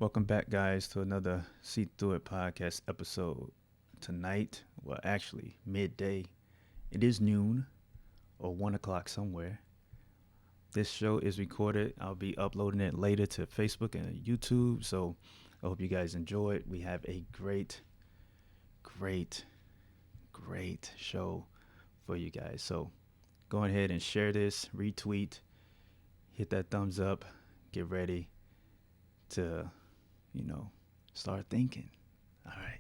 Welcome back, guys, to another See Through It podcast episode. Tonight, well, actually, midday. It is noon or 1 o'clock somewhere. This show is recorded. I'll be uploading it later to Facebook and YouTube. So I hope you guys enjoy it. We have a great, great show for you guys. So go ahead and share this, retweet, hit that thumbs up, get ready to, you know, start thinking. All right.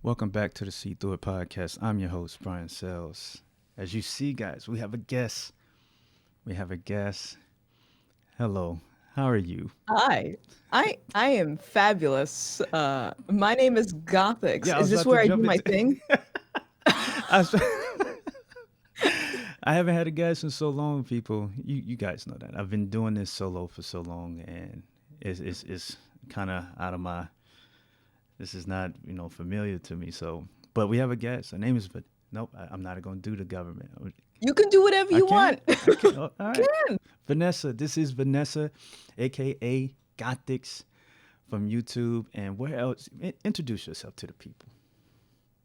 Welcome back to the See Through It podcast. I'm your host, Brian Sells. As you see, guys, we have a guest. We have a guest. Hello. How are you? Hi. I am fabulous. My name is Gothix. Yeah, I Is was this about to where I do jump my into. thing? I, was- I haven't had a guest in so long, people. You guys know that. I've been doing this solo for so long, and it's kind of out of my. This is not familiar to me. So, but we have a guest. Her name is. Nope, I'm not going to do the government. You can do whatever I you can. want. I can. Oh, all You right. can. Vanessa. This is Vanessa, aka Gothix from YouTube. And where else? Introduce yourself to the people.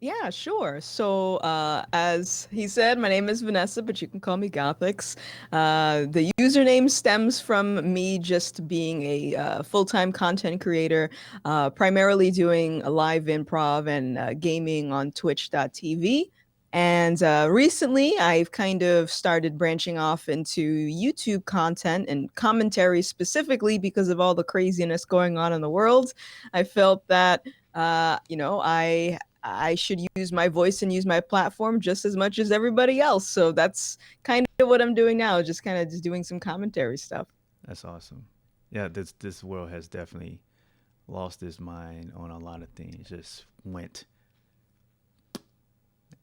Yeah, sure. So, as he said, my name is Vanessa, but you can call me Gothix. The username stems from me just being a full-time content creator, primarily doing a live improv and gaming on twitch.tv. And recently, I've kind of started branching off into YouTube content and commentary specifically because of all the craziness going on in the world. I felt that I should use my voice and use my platform just as much as everybody else. So that's kind of what I'm doing now, just kind of just doing some commentary stuff. That's awesome. Yeah, this world has definitely lost its mind on a lot of things. Just went,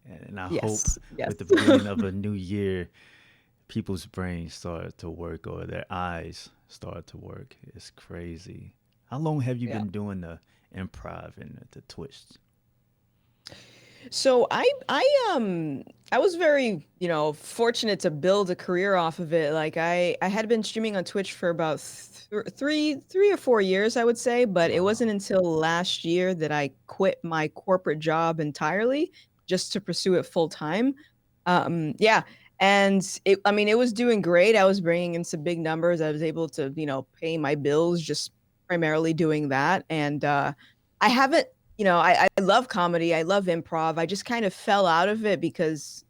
and I hope Yes, yes. with the beginning of a new year, people's brains start to work or their eyes start to work. It's crazy. How long have you Yeah. been doing the improv and the twists? So I was very, fortunate to build a career off of it. Like I had been streaming on Twitch for about 3 or 4 years, I would say, but it wasn't Wow. until last year that I quit my corporate job entirely just to pursue it full time. Yeah, and I mean, it was doing great. I was bringing in some big numbers. I was able to, pay my bills just primarily doing that. And I haven't I love comedy. I love improv. I just kind of fell out of it because,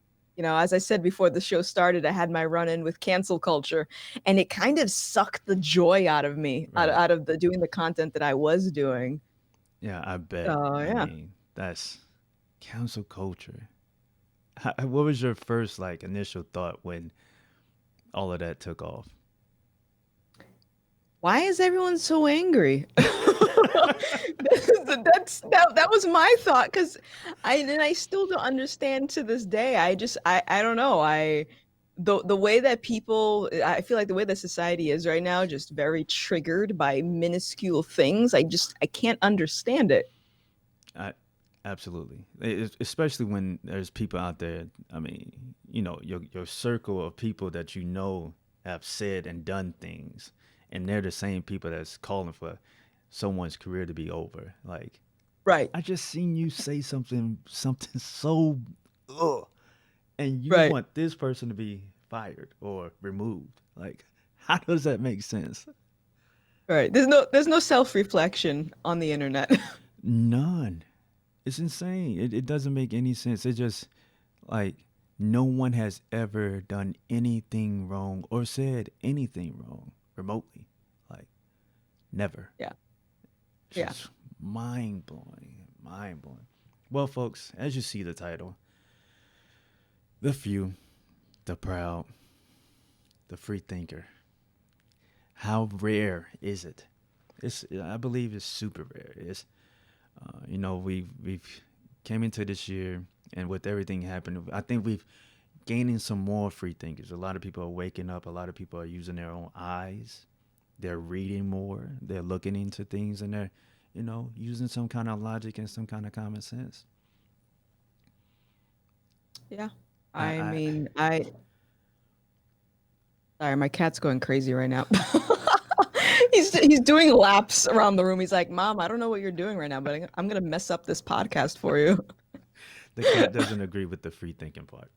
as I said before the show started, I had my run in with cancel culture and it kind of sucked the joy out of me, Right. out of the doing the content that I was doing. Yeah, I bet. So, I yeah. mean, that's council culture. What was your first like initial thought when all of that took off? Why is everyone so angry? That was my thought because I still don't understand to this day. I don't know. The way that people I feel like the way that society is right now, just very triggered by minuscule things. I can't understand it. I absolutely, especially when there's people out there. I mean, your circle of people that have said and done things, and they're the same people that's calling for someone's career to be over. Like, Right. I just seen you say something so, ugh, and you Right. want this person to be fired or removed. Like, how does that make sense? Right. There's no self-reflection on the internet. None. It's insane. It doesn't make any sense. It just like no one has ever done anything wrong or said anything wrong remotely. Like never. Yeah. It's Yeah. just mind blowing. Mind blowing. Well, folks, as you see the title, the few, the proud, the free thinker. How rare is it? I believe it's super rare. We've came into this year, and with everything happening, I think we've gaining some more free thinkers. A lot of people are waking up. A lot of people are using their own eyes they're reading more, they're looking into things, and they're, using some kind of logic and some kind of common sense. Yeah. I, I I mean, I sorry, my cat's going crazy right now. He's doing laps around the room. He's like, "Mom, I don't know what you're doing right now, but I'm gonna mess up this podcast for you." the cat doesn't agree with the free thinking part.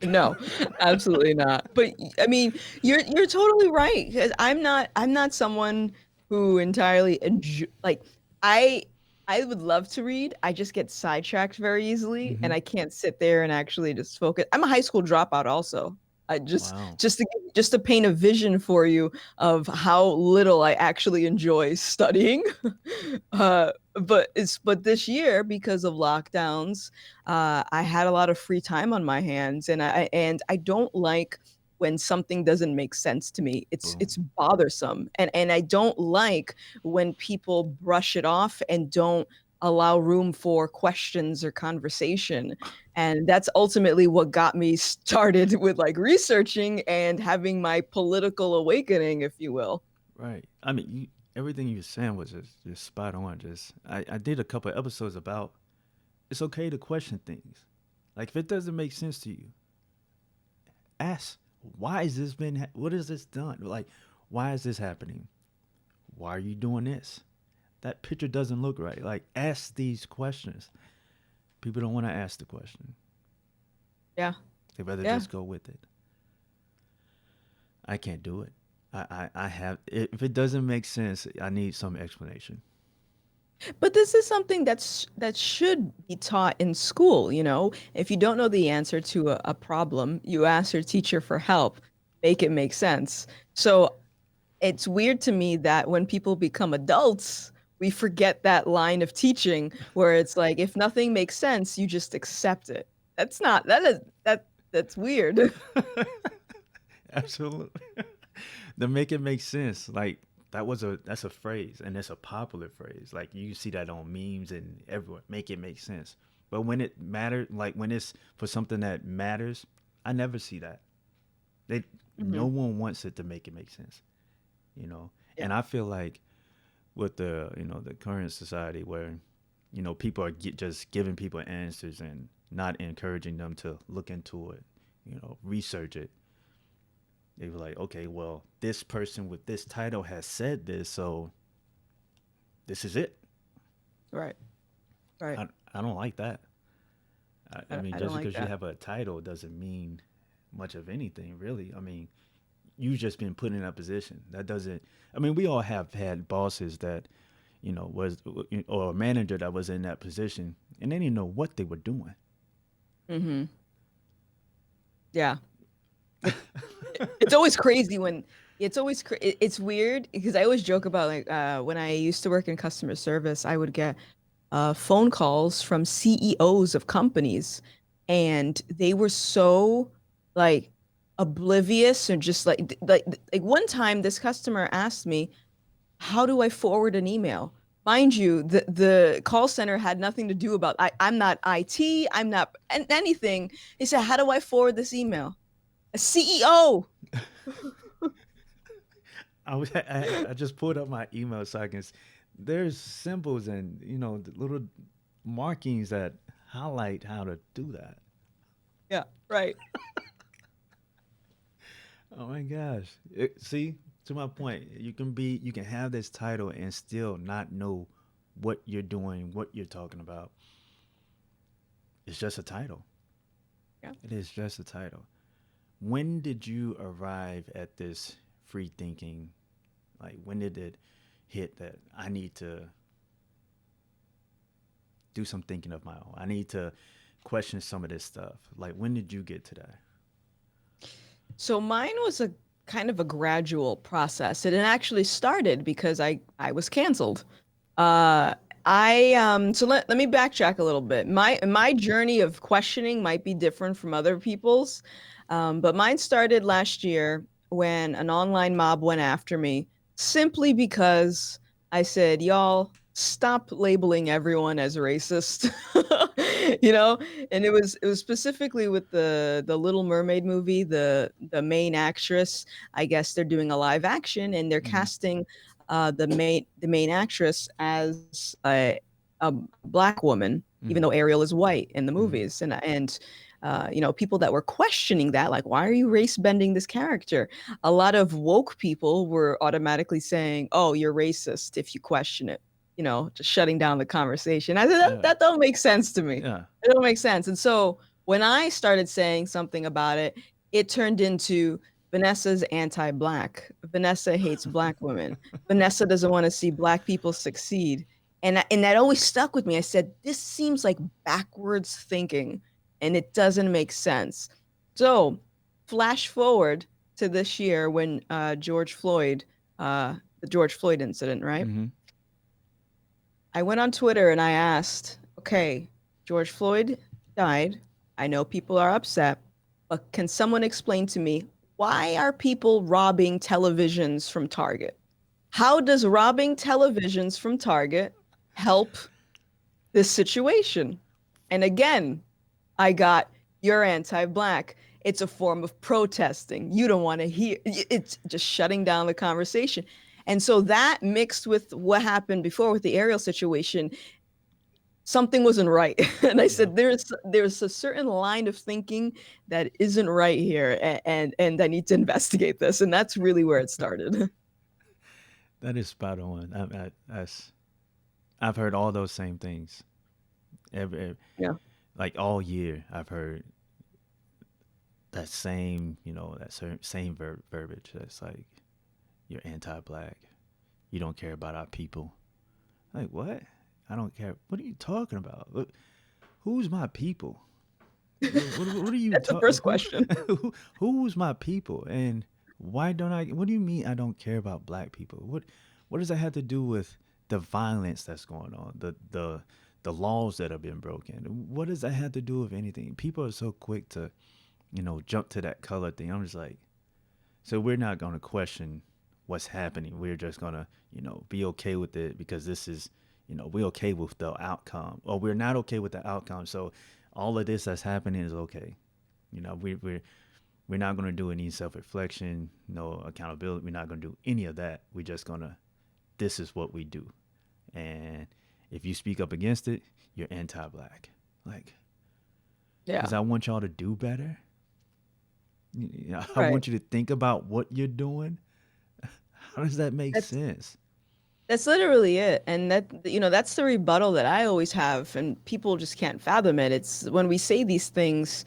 No, absolutely not. But I mean, you're totally right because I'm not someone who entirely enjoy, like I I would love to read. I just get sidetracked very easily, and Hmm. I can't sit there and actually just focus. I'm a high school dropout also. I just Wow. just to paint a vision for you of how little I actually enjoy studying. But this year because of lockdowns, I had a lot of free time on my hands, and I don't like when something doesn't make sense to me. It's Boom. bothersome, and I don't like when people brush it off and don't allow room for questions or conversation. And that's ultimately what got me started with like researching and having my political awakening, if you will. Right. I mean, everything you were saying was just spot on. Just I did a couple episodes about it's okay to question things. Like if it doesn't make sense to you, ask why is this been what is this done? Like why is this happening? Why are you doing this? That picture doesn't look right. Like ask these questions. People don't want to ask the question. Yeah, They rather yeah. just go with it. I can't do it. I have if it doesn't make sense, I need some explanation. But this is something that should be taught in school, you know? If you don't know the answer to a problem, you ask your teacher for help, make it make sense. So it's weird to me that when people become adults, we forget that line of teaching where it's like, if nothing makes sense, you just accept it. That's weird. Absolutely. To make it make sense, like that's a phrase and it's a popular phrase. Like you see that on memes and everywhere. Make it make sense. But when it matters, like when it's for something that matters, I never see that. They no Hmm. one wants it to make it make sense, you know. Yeah. And I feel like with the the current society where people are just giving people answers and not encouraging them to look into it, research it. They were like, okay, well, this person with this title has said this, so this is it. Right. Right. I don't like that. I mean, I just don't like because you that. have a title doesn't mean much of anything, really. I mean, you've just been put in that position. That doesn't. I mean, we all have had bosses that, was or a manager that was in that position, and they didn't know what they were doing. Hmm. Yeah. It, it's always crazy when it's weird because I always joke about like when I used to work in customer service, I would get phone calls from CEOs of companies, and they were so like oblivious and just like one time this customer asked me, "How do I forward an email?" Mind you, the call center had nothing to do about I'm not IT, I'm not anything. He said, "How do I forward this email?" A CEO. I just pulled up my email so I can. There's symbols and the little markings that highlight how to do that. Yeah, right. Oh my gosh! See, to my point, you can have this title and still not know what you're doing, what you're talking about. It's just a title. Yeah. It is just a title. When did you arrive at this free thinking? Like when did it hit that I need to do some thinking of my own? I need to question some of this stuff. Like when did you get to that? So mine was a kind of a gradual process. It actually started because I was canceled. Uh, so let me backtrack a little bit. My journey of questioning might be different from other people's, but mine started last year when an online mob went after me simply because I said, "Y'all, stop labeling everyone as racist." you know, and it was specifically with the Little Mermaid movie, the main actress, I guess they're doing a live action and they're Mm-hmm. casting the main actress as a black woman, even though Mm-hmm. Ariel is white in the Mm-hmm. movies, and people that were questioning that, like, why are you race bending this character? A lot of woke people were automatically saying, oh, you're racist if you question it, just shutting down the conversation. I said, that, Yeah. that don't make sense to me. Yeah. It don't make sense. And so when I started saying something about it, it turned into Vanessa's anti-black. Vanessa hates black women. Vanessa doesn't want to see black people succeed. And that always stuck with me. I said, this seems like backwards thinking and it doesn't make sense. So flash forward to this year when the George Floyd incident, right? Mm-hmm. I went on Twitter and I asked, okay, George Floyd died. I know people are upset, but can someone explain to me why are people robbing televisions from Target? How does robbing televisions from Target help this situation? And again, I got, you're anti-black. It's a form of protesting. You don't want to hear. It's just shutting down the conversation. And so that mixed with what happened before with the Ariel situation, something wasn't right. And I Yep. said, there's a certain line of thinking that isn't right here, and I need to investigate this. And that's really where it started. That is spot on. I've heard all those same things. Yeah. Like all year, I've heard that same, same verbiage. That's like, you're anti-black. You don't care about our people. Like what? I don't care. What are you talking about? Who's my people? What are you That's the talking? first question. Who's my people? And why don't I? What do you mean I don't care about black people? What does that have to do with the violence that's going on? The laws that have been broken. What does that have to do with anything? People are so quick to, jump to that color thing. I'm just like, so we're not gonna question what's happening. We're just gonna, be okay with it because this is, we're okay with the outcome, or we're not okay with the outcome. So all of this that's happening is okay. We're not gonna do any self reflection, no accountability. We're not gonna do any of that. We're just gonna, this is what we do, and if you speak up against it, you're anti-black. Like, because Yeah. I want y'all to do better. I Right. want you to think about what you're doing. How does that make That's sense? That's literally it. And that's the rebuttal that I always have, and people just can't fathom it. It's when we say these things,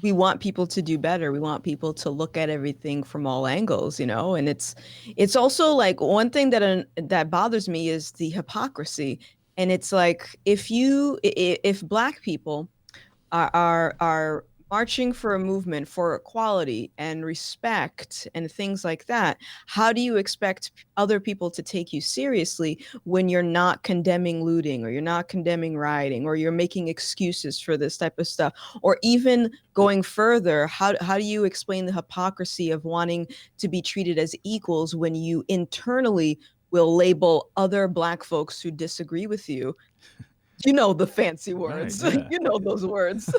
we want people to do better. We want people to look at everything from all angles, and it's also like one thing that bothers me is the hypocrisy. And it's like if black people are marching for a movement for equality and respect and things like that, how do you expect other people to take you seriously when you're not condemning looting, or you're not condemning rioting, or you're making excuses for this type of stuff? Or even going further, how do you explain the hypocrisy of wanting to be treated as equals when you internally will label other black folks who disagree with you, the fancy Right. words, Yeah. those words.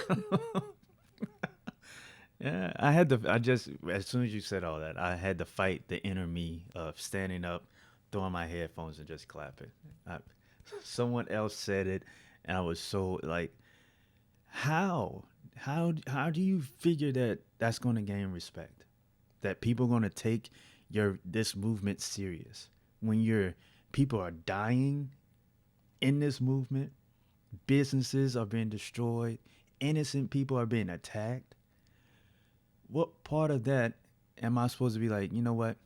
Yeah. I just, as soon as you said all that, I had to fight the inner me of standing up, throwing my headphones and just clapping. I, Someone else said it, and I was so like, how? How do you figure that that's going to gain respect? That people are going to take this movement serious when your people are dying in this movement, businesses are being destroyed, innocent people are being attacked. What part of that am I supposed to be like, you know what?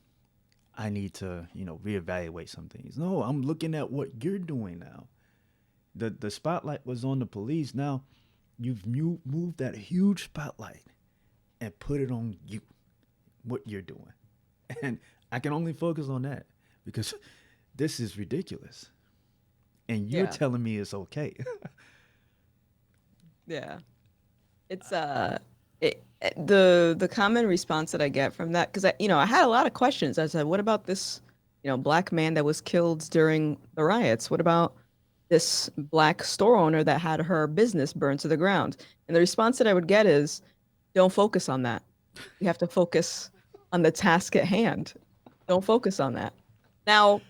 I need to, reevaluate some things. No, I'm looking at what you're doing now. The spotlight was on the police. Now you've moved that huge spotlight and put it on you, what you're doing. And I can only focus on that because this is ridiculous. And you're Yeah, telling me it's okay. yeah. It's the common response that I get from that, because I had a lot of questions. I said, what about this, black man that was killed during the riots? What about this black store owner that had her business burned to the ground. And the response that I would get is, don't focus on that. You have to focus on the task at hand. Don't focus on that. Now,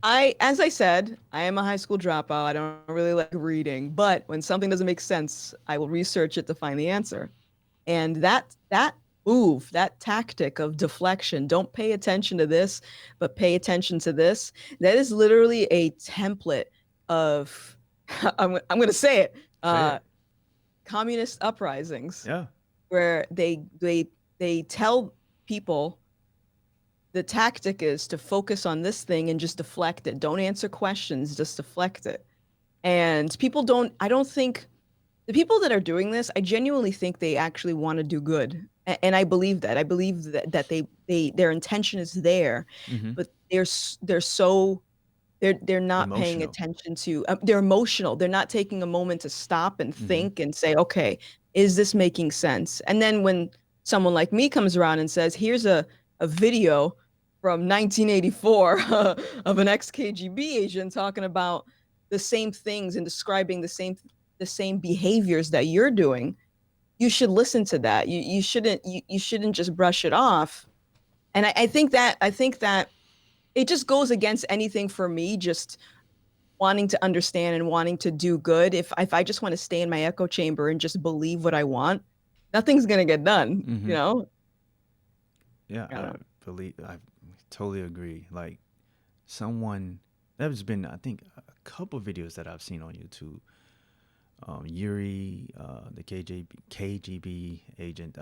as I said, I am a high school dropout. I don't really like reading, but when something doesn't make sense, I will research it to find the answer. And that move, that tactic of deflection, don't pay attention to this, but pay attention to this. That is literally a template of I'm going to say it. Say it. Communist uprisings Yeah. where they tell people the tactic is to focus on this thing and just deflect it. Don't answer questions, just deflect it. And I don't think the people that are doing this, I genuinely think they actually want to do good. And I believe that. I believe that their intention is there, Mm-hmm. but they're not paying Emotional. attention to they're emotional. They're not taking a moment to stop and Mm-hmm. think and say, okay, is this making sense? And then when someone like me comes around and says, here's a video from 1984 of an ex-KGB agent talking about the same things and describing the same behaviors that you're doing, you should listen to that. You shouldn't just brush it off. And I think that it just goes against anything for me, just wanting to understand and wanting to do good. If I just want to stay in my echo chamber and just believe what I want, nothing's gonna get done, Mm-hmm. you know? Yeah, I don't know. I totally agree. Like someone there's been I think a couple videos that I've seen on YouTube. Yuri, the KGB agent,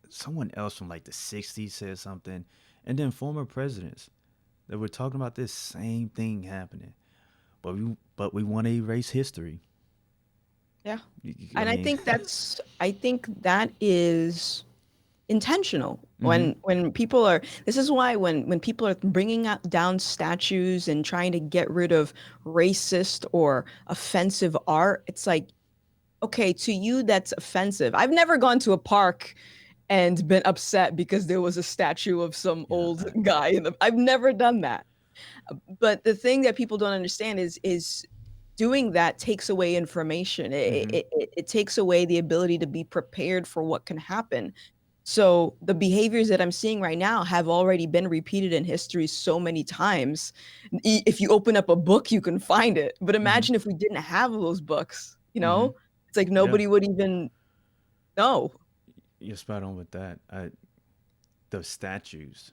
someone else from like the '60s said something, and then former presidents that were talking about this same thing happening. But we want to erase history. Yeah. I And I mean, think that is intentional. mm-hmm, When people are this is why when people are bringing out down statues and trying to get rid of racist or offensive art, it's like, okay, to you that's offensive. I've never gone to a park and been upset because there was a statue of some yeah, old guy I've never done that. But the thing that people don't understand is doing that takes away information. mm-hmm, It takes away the ability to be prepared for what can happen. So the behaviors that I'm seeing right now have already been repeated in history so many times. If you open up a book, you can find it. But mm-hmm, imagine if we didn't have those books, you mm-hmm. know? It's like Yeah, nobody would even know. you're spot on with that. The statues.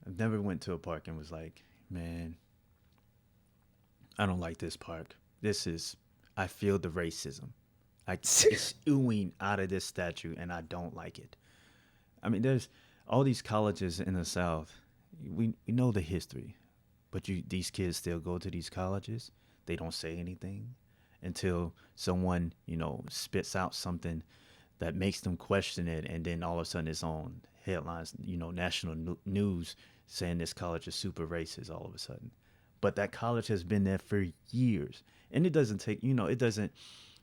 I never went to a park and was like, man, I don't like this park. This is, I feel the racism. It's oohing out of this statue, and I don't like it. I mean, there's all these colleges in the South. We know the history, but these kids still go to these colleges. They don't say anything until someone spits out something that makes them question it, and then all of a sudden it's on headlines, national news saying this college is super racist all of a sudden. But that college has been there for years, and it doesn't take it doesn't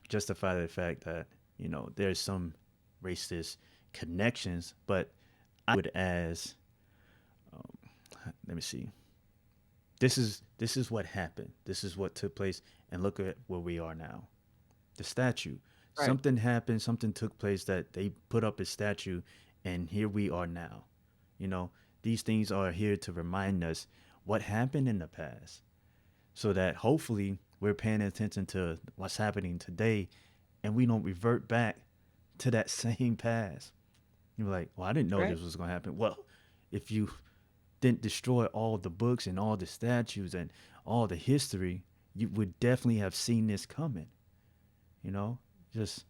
justify the fact that there's some racist connections, but I would as let me see. This is what happened. This is what took place, and look at where we are now. The statue. Right. Something happened. Something took place that they put up a statue, and here we are now. You know, these things are here to remind us what happened in the past, so that hopefully we're paying attention to what's happening today, and we don't revert back to that same past. You're like, well, I didn't know Right. this was going to happen. Well, if you didn't destroy all the books and all the statues and all the history, you would definitely have seen this coming. You know, just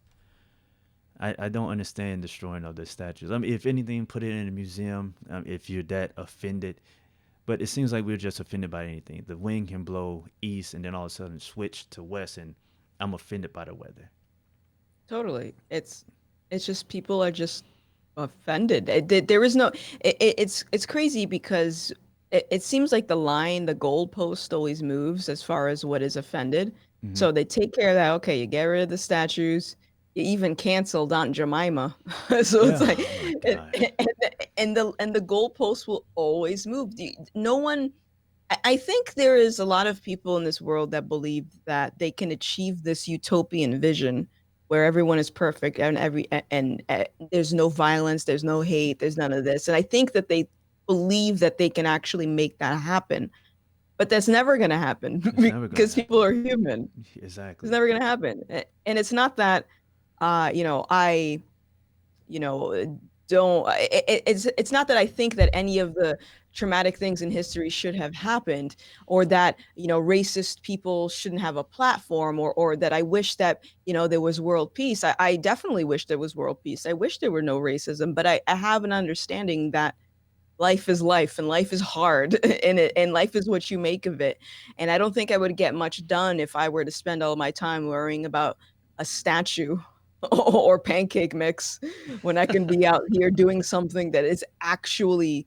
I don't understand destroying of the statues. I mean, if anything, put it in a museum. If you're that offended, but it seems like we're just offended by anything. The wind can blow east and then all of a sudden switch to west, and I'm offended by the weather. Totally. It's just people are just offended. There is no it's crazy because it seems like the goalpost always moves as far as what is offended. Mm-hmm. So they take care of that. Okay, you get rid of the statues. You even canceled Aunt Jemima. So it's Yeah. like Oh my God. and the goalpost will always move. No one I think there is a lot of people in this world that believe that they can achieve this utopian vision where everyone is perfect and there's no violence, there's no hate, there's none of this. And I think that they believe that they can actually make that happen. But that's never going to happen It's never gonna because people happen. are human. It's Exactly. never going to happen. And it's not that I don't it's not that I think that any of the traumatic things in history should have happened, or that racist people shouldn't have a platform, or that I wish that there was world peace. I definitely wish there was world peace. I wish there were no racism, but I have an understanding that life is life and life is hard and life is what you make of it. And I don't think I would get much done if I were to spend all my time worrying about a statue or pancake mix when I can be out here doing something that is actually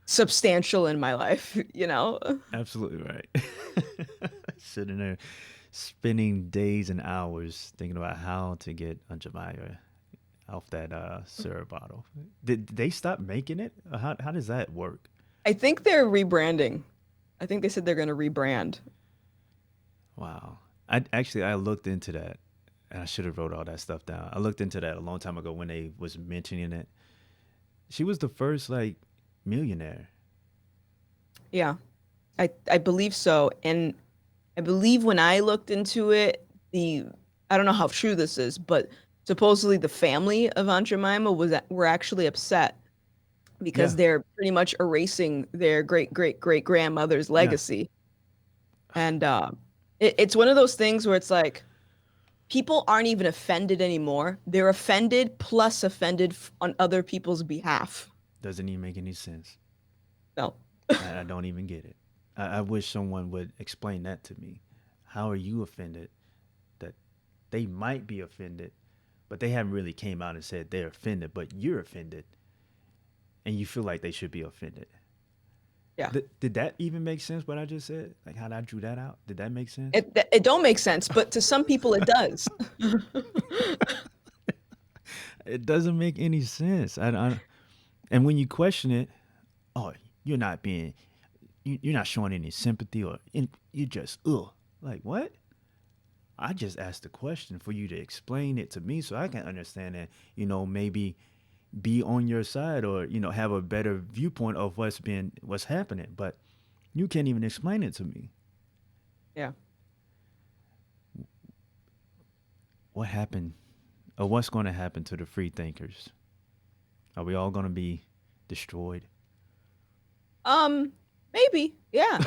substantial in my life, you know? Absolutely right. Sitting there, spending days and hours thinking about how to get a Jemima off that syrup bottle. Did they stop making it? How does that work? I think they're rebranding. I think they said they're going to rebrand. Wow. I looked into that, and I should have wrote all that stuff down. I looked into that a long time ago when they was mentioning it. She was the first like millionaire. Yeah, I believe so. And I believe when I looked into it, I don't know how true this is, but supposedly the family of Aunt Jemima were actually upset because Yeah, they're pretty much erasing their great great great grandmother's yeah. legacy. And it's one of those things where it's like people aren't even offended anymore. They're offended plus offended on other people's behalf. Doesn't even make any sense. No. I don't even get it. I wish someone would explain that to me. How are you offended that they might be offended, but they haven't really came out and said they're offended, but you're offended and you feel like they should be offended. Yeah. Did that even make sense what I just said? Like how I drew that out? Did that make sense? It don't make sense, but to some people it does. It doesn't make any sense. And when you question it, oh, you're not being, you're not showing any sympathy you just, ugh. Like, what? I just asked the question for you to explain it to me so I can understand it, maybe be on your side or, have a better viewpoint of what's happening. But you can't even explain it to me. Yeah. What happened or what's going to happen to the free thinkers? Are we all going to be destroyed? Um, Maybe. Yeah.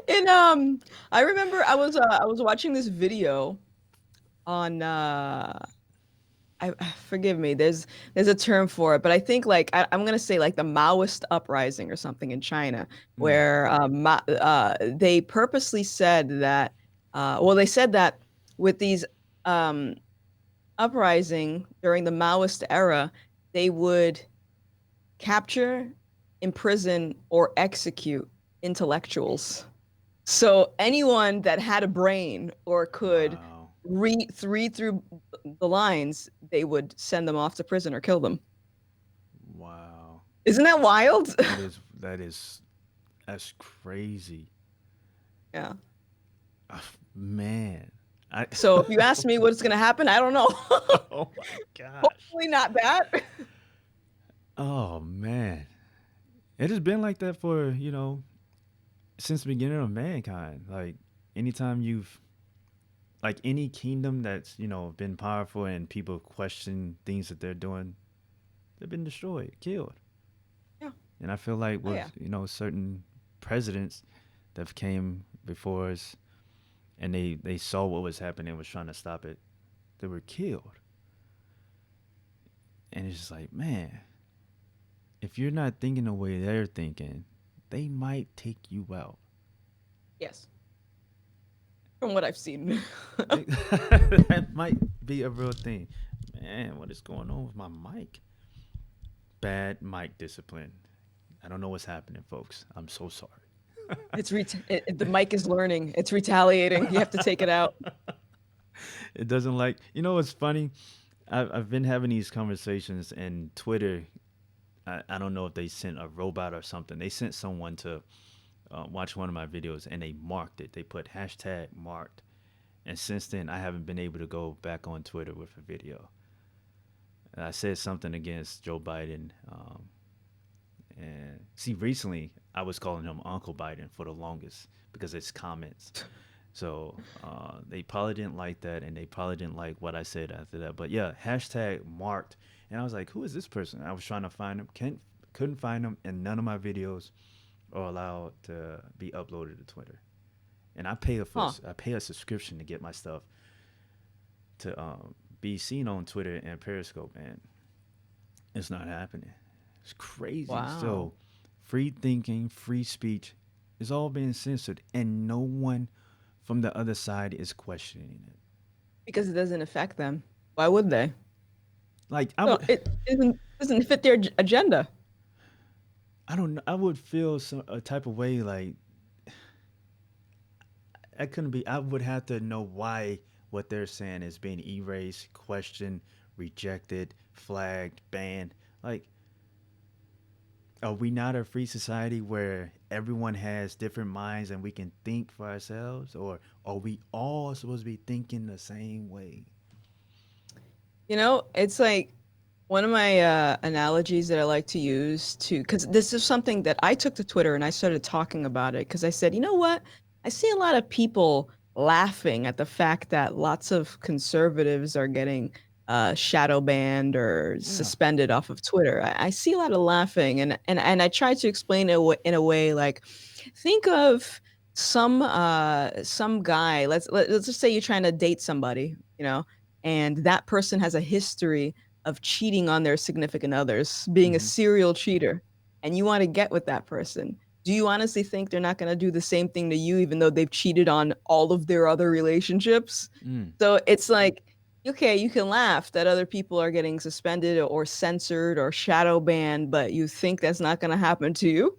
And, and I remember I was watching this video on forgive me. There's a term for it, but I think like I'm gonna say like the Maoist uprising or something in China, Mm, where they purposely said that well they said that with these um uprising during the Maoist era, they would capture, imprison, or execute intellectuals. So anyone that had a brain or could wow. read through the lines, they would send them off to prison or kill them. Wow. Isn't that wild? That's crazy. Yeah. Ah, man. I So if you ask me what's going to happen, I don't know. Oh my gosh. Hopefully not that. Oh man. It has been like that for, since the beginning of mankind. Like anytime you've like any kingdom that's, been powerful and people question things that they're doing, they've been destroyed, killed. Yeah. And I feel like Oh with, yeah. certain presidents that came before us and they saw what was happening and was trying to stop it, they were killed. And it's just like, man, if you're not thinking the way they're thinking, they might take you out. Yes. From what I've seen. That might be a real thing. Man, what is going on with my mic? Bad mic discipline. I don't know what's happening, folks. I'm so sorry. The mic is learning. It's retaliating. You have to take it out. It doesn't like, what's funny? I've been having these conversations, and Twitter I don't know if they sent a robot or something. They sent someone to watch one of my videos and they marked it. They put hashtag marked. And since then, I haven't been able to go back on Twitter with a video. I said something against Joe Biden. And see, recently I was calling him Uncle Biden for the longest because it's comments. So they probably didn't like that, and they probably didn't like what I said after that. But yeah, hashtag marked, and I was like, "Who is this person?" I was trying to find him, couldn't find him, and none of my videos are allowed to be uploaded to Twitter. And Huh. I pay a subscription to get my stuff to be seen on Twitter and Periscope, and it's not happening. It's crazy. Wow. So, free thinking, free speech is all being censored, and no one from the other side is questioning it. Because it doesn't affect them. Why would they? Like So it doesn't fit their agenda. I don't know. I would feel some a type of way like I couldn't be. I would have to know why what they're saying is being erased, questioned, rejected, flagged, banned. Like, are we not a free society where everyone has different minds and we can think for ourselves, or are we all supposed to be thinking the same way? It's like one of my analogies that I like to use because this is something that I took to Twitter and I started talking about it because I said, you know what? I see a lot of people laughing at the fact that lots of conservatives are getting shadow banned or Yeah. suspended off of Twitter. I see a lot of laughing, and I try to explain it in a way like, think of some guy. Let's just say you're trying to date somebody, and that person has a history of cheating on their significant others, being a Mm-hmm. serial cheater, and you want to get with that person. Do you honestly think they're not going to do the same thing to you, even though they've cheated on all of their other relationships? Mm. So it's like, okay, you can laugh that other people are getting suspended or censored or shadow banned, but you think that's not going to happen to you?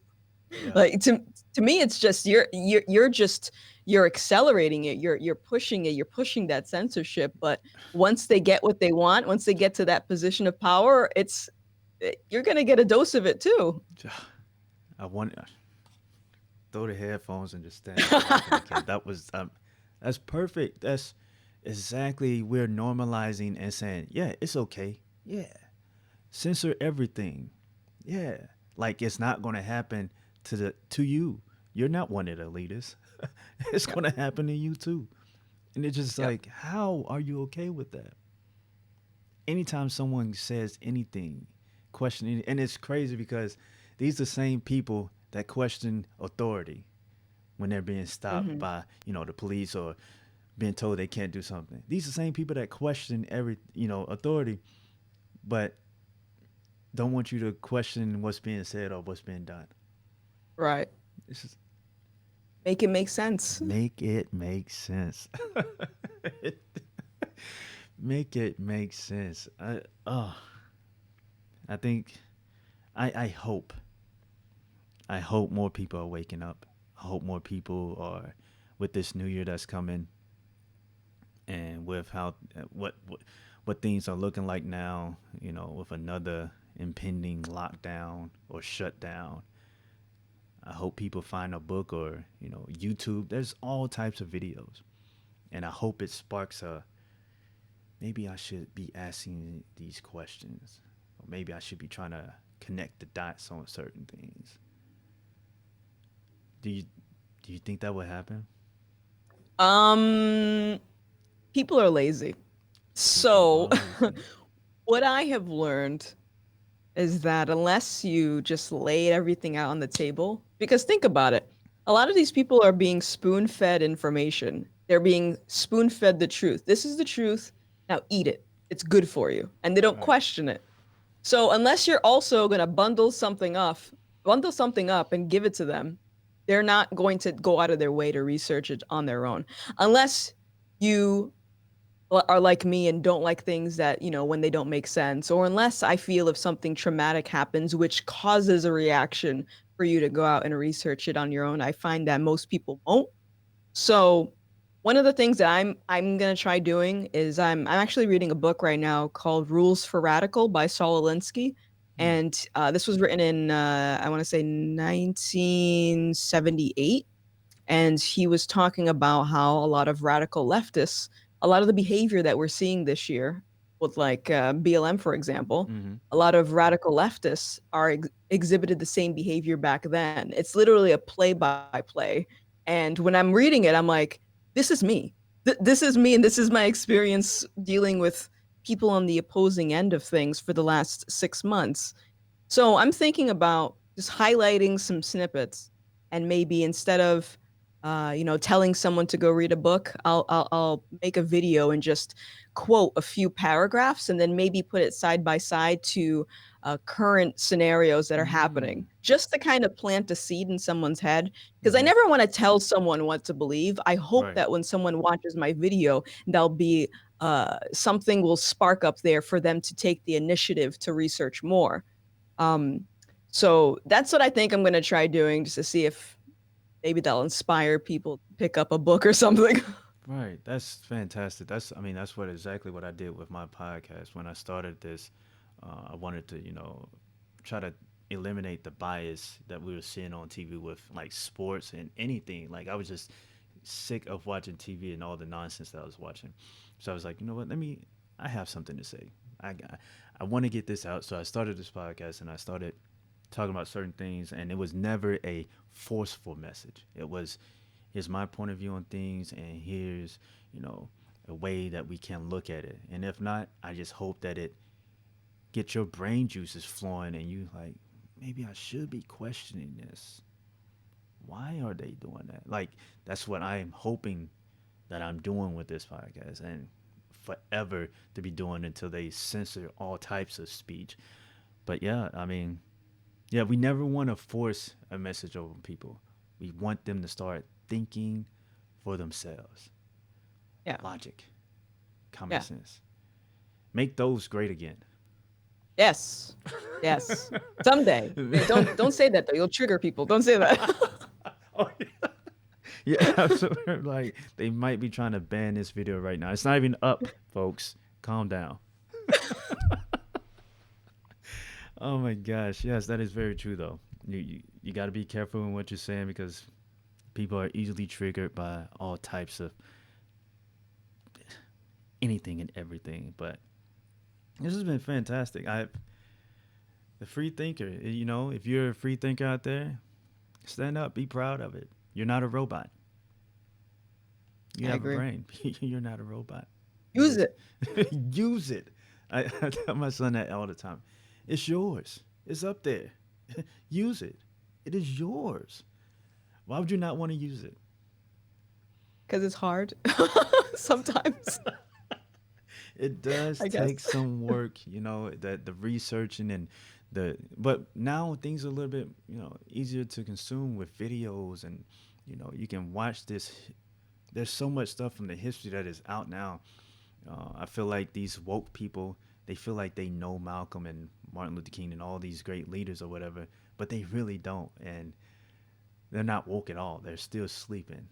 Yeah. Like to me, it's just you're accelerating it. You're pushing it. You're pushing that censorship. But once they get what they want, once they get to that position of power, you're gonna get a dose of it too. I want to throw the headphones and just stand up laughing again. That's perfect. That's exactly we're normalizing and saying, yeah, it's okay. Yeah, censor everything. Yeah, like it's not going to happen to you. You're not one of the leaders. It's Yep. going to happen to you too. And it's just Yep. like, how are you okay with that? Anytime someone says anything, questioning, and it's crazy because these are the same people that question authority when they're being stopped Hmm. by the police or being told they can't do something. These are the same people that question every authority, but don't want you to question what's being said or what's being done. Right. It's just Make it make sense. make it make sense. Make it make sense. I think I hope more people are waking up. I hope more people are with this new year that's coming and with how what things are looking like now, with another impending lockdown or shutdown. I hope people find a book or, YouTube. There's all types of videos. And I hope it sparks a maybe I should be asking these questions. Or maybe I should be trying to connect the dots on certain things. Do you do you think that would happen? Um, People are lazy. People So are lazy. what I have learned is that unless you just lay everything out on the table, because think about it, a lot of these people are being spoon fed information. They're being spoon fed the truth. This is the truth. Now eat it. It's good for you. And they don't Right. question it. So unless you're also going to bundle something up and give it to them, they're not going to go out of their way to research it on their own. Unless you are like me and don't like things that, when they don't make sense, or unless I feel if something traumatic happens, which causes a reaction for you to go out and research it on your own, I find that most people won't. So one of the things that I'm gonna try doing is I'm actually reading a book right now called Rules for Radical by Saul Alinsky. Mm. And this was written in, I want to say, 1978. And he was talking about how a lot of radical leftists, a lot of the behavior that we're seeing this year with like BLM, for example, Mm-hmm. a lot of radical leftists are exhibited the same behavior back then. It's literally a play by play. And when I'm reading it, I'm like, this is me. This is me. And this is my experience dealing with people on the opposing end of things for the last 6 months. So I'm thinking about just highlighting some snippets, and maybe instead of telling someone to go read a book, I'll make a video and just quote a few paragraphs, and then maybe put it side by side to current scenarios that are Mm. happening, just to kind of plant a seed in someone's head. Because I Mm-hmm. never want to tell someone what to believe. I hope Right. that when someone watches my video, there'll be something will spark up there for them to take the initiative to research more. Um, so that's what I think I'm going to try doing, just to see if maybe that'll inspire people to pick up a book or something. Right. That's fantastic. I mean, that's what exactly what I did with my podcast. When I started this, I wanted to, try to eliminate the bias that we were seeing on TV with like sports and anything. Like I was just sick of watching TV and all the nonsense that I was watching. So I was like, you know what? I have something to say. I want to get this out. So I started this podcast and I started talking about certain things, and it was never a forceful message. It was, here's my point of view on things, and here's, you know, a way that we can look at it. And if not, I just hope that it get your brain juices flowing, and you like, maybe I should be questioning this. Why are they doing that? Like, that's what I am hoping that I'm doing with this podcast, and forever to be doing until they censor all types of speech. But yeah, I mean, yeah, we never want to force a message over people. We want them to start thinking for themselves. Yeah. Logic, common Yeah. sense. Make those great again. Yes. Yes. Someday. Don't say that though. You'll trigger people. Don't say that. Oh, yeah. Yeah, absolutely. Like they might be trying to ban this video right now. It's not even up, folks. Calm down. Oh my gosh. Yes, that is very true though. You got to be careful in what you're saying because people are easily triggered by all types of anything and everything. But this has been fantastic. I the free thinker. If you're a free thinker out there, stand up. Be proud of it. You're not a robot. You I have a agree. brain. You're not a robot. Use Use it. it. Use it. I tell my son that all the time. It's yours. It's up there. Use it. It is yours. Why would you not want to use it? Because it's hard sometimes, It does I guess. take some work, that the researching and but now things are a little bit, easier to consume with videos and you can watch this. There's so much stuff from the history that is out now. I feel like these woke people, they feel like they know Malcolm and Martin Luther King and all these great leaders or whatever, but they really don't, and they're not woke at all. They're still sleeping.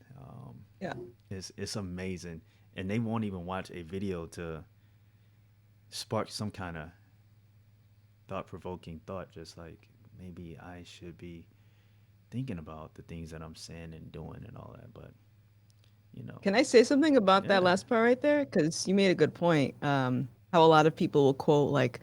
Yeah. It's amazing, and they won't even watch a video to spark some kind of thought provoking thought. Just like maybe I should be thinking about the things that I'm saying and doing and all that. But you know, Can I say something about that yeah. last part right there? Because you made a good point. How a lot of people will quote like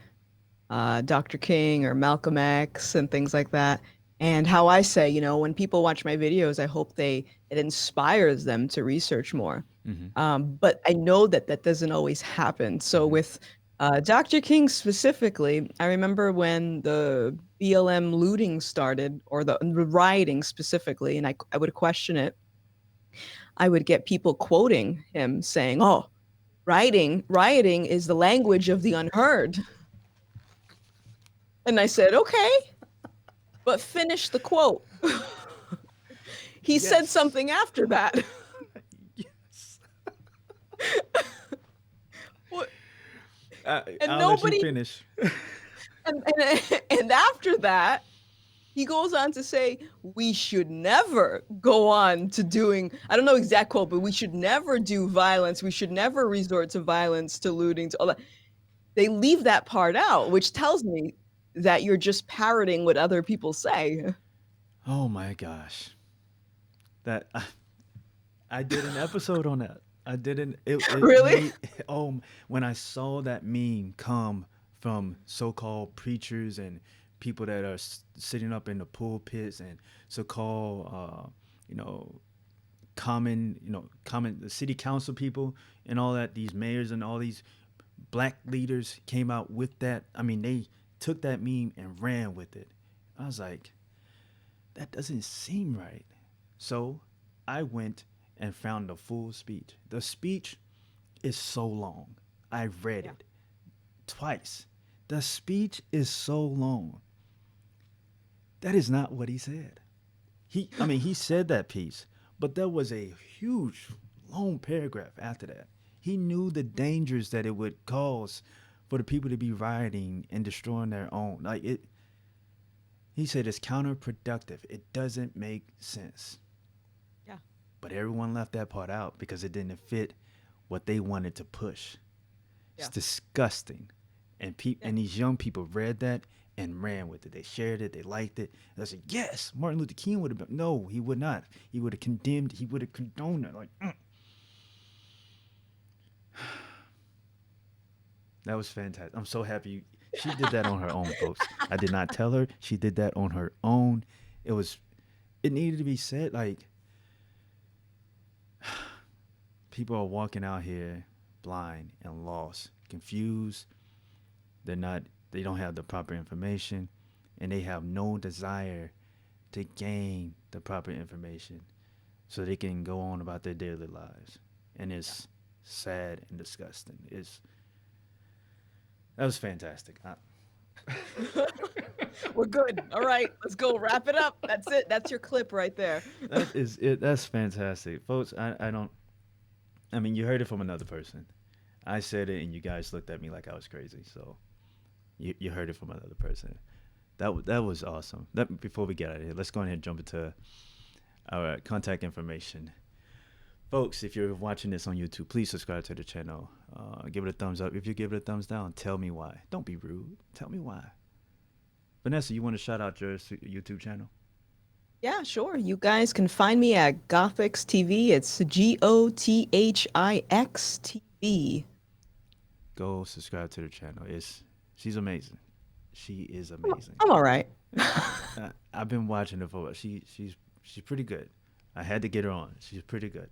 Dr. King or Malcolm X and things like that. And how I say, when people watch my videos, I hope it inspires them to research more. Mm-hmm. But I know that that doesn't always happen. So Mm-hmm. with Dr. King specifically, I remember when the BLM looting started, or the rioting specifically, and I would question it. I would get people quoting him saying, "Oh, rioting is the language of the unheard." And I said, "Okay, but finish the quote." He said Yes. something after that. Yes. What- and I'll let you nobody finish. and after that, he goes on to say, we should never go on to doing, I don't know exact quote, but we should never do violence. We should never resort to violence, to looting, to all that. They leave that part out, which tells me that you're just parroting what other people say. Oh my gosh. That I did an episode on that. I didn't. It Really? made when I saw that meme come from so-called preachers and people that are sitting up in the pulpits and so-called you know common the city council people and all that, these mayors and all these black leaders came out with that. I mean, they took that meme and ran with it. I was like, that doesn't seem right. So I went and found the full speech. The speech is so long. I read Yeah. it twice. The speech is so long. That is not what he said. He said that piece, but there was a huge, long paragraph after that. He knew the dangers that it would cause for the people to be rioting and destroying their own. Like it, he said it's counterproductive. It doesn't make sense. Yeah. But everyone left that part out because it didn't fit what they wanted to push. It's Yeah. disgusting. And Yeah. and these young people read that and ran with it. They shared it. They liked it. And I said, yes, Martin Luther King would have been. No, he would not. He would have condemned. He would have condoned it. Like, that was fantastic. I'm so happy. She did that on her own, folks. I did not tell her. She did that on her own. It was. It needed to be said. Like, people are walking out here blind and lost, confused. They're not. They don't have the proper information, and they have no desire to gain the proper information so they can go on about their daily lives. And it's sad and disgusting. It's that was fantastic. We're good. All right, let's go wrap it up. That's it. That's your clip right there. That is it. That's fantastic, folks. I don't. I mean, you heard it from another person. I said it, and you guys looked at me like I was crazy. So you heard it from another person. That was awesome. That before we get out of here, let's go ahead and jump into our contact information. Folks, if you're watching this on YouTube, please subscribe to the channel. Give it a thumbs up. If you give it a thumbs down, tell me why. Don't be rude. Tell me why. Vanessa, you want to shout out your YouTube channel? Yeah, sure. You guys can find me at Gothix TV. It's Gothix TV. Go subscribe to the channel. She's amazing. She is amazing. I'm all right. I've been watching her for she's pretty good. I had to get her on. She's pretty good.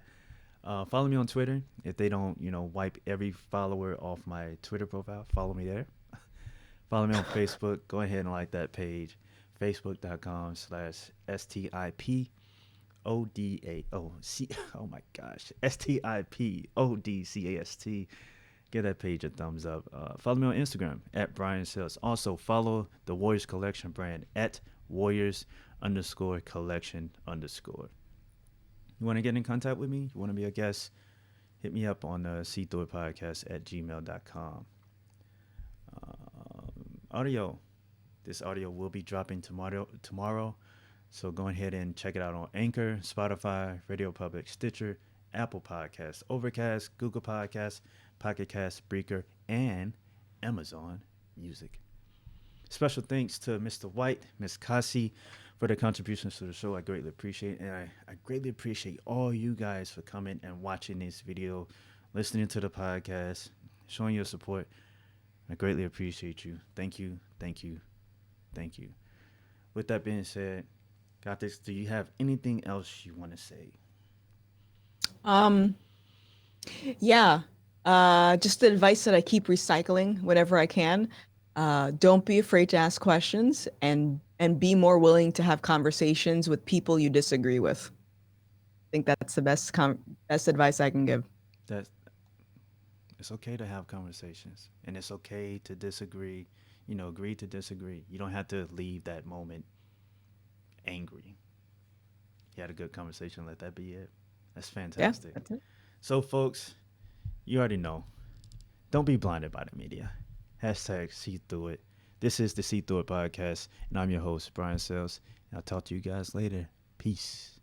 Follow me on Twitter. If they don't, wipe every follower off my Twitter profile, follow me there. Follow me on Facebook. Go ahead and like that page. Facebook.com/STIPODA. Oh my gosh. STIPODCAST. Give that page a thumbs up. Follow me on Instagram at Brian Sales. Also follow the Warriors Collection brand at Warriors_Collection_. You want to get in contact with me? You want to be a guest? Hit me up on the SeeThroughItPodcast at gmail.com. Audio. This audio will be dropping tomorrow. So go ahead and check it out on Anchor, Spotify, Radio Public, Stitcher, Apple Podcasts, Overcast, Google Podcasts, Pocket Cast, Breaker, and Amazon Music. Special thanks to Mr. White, Miss Kasi, for their contributions to the show. I greatly appreciate it. And I greatly appreciate all you guys for coming and watching this video, listening to the podcast, showing your support. I greatly appreciate you. Thank you, thank you, thank you. With that being said, Gothix, do you have anything else you want to say? Um, yeah. Just the advice that I keep recycling whenever I can. Don't be afraid to ask questions and be more willing to have conversations with people you disagree with. I think that's the best advice I can give. That it's okay to have conversations, and it's okay to disagree. Agree to disagree. You don't have to leave that moment angry. You had a good conversation. Let that be it. That's Yeah, fantastic. that's it. So, folks, you already know. Don't be blinded by the media. Hashtag see through it. This is the See Through It podcast, and I'm your host, Brian Sales. And I'll talk to you guys later. Peace.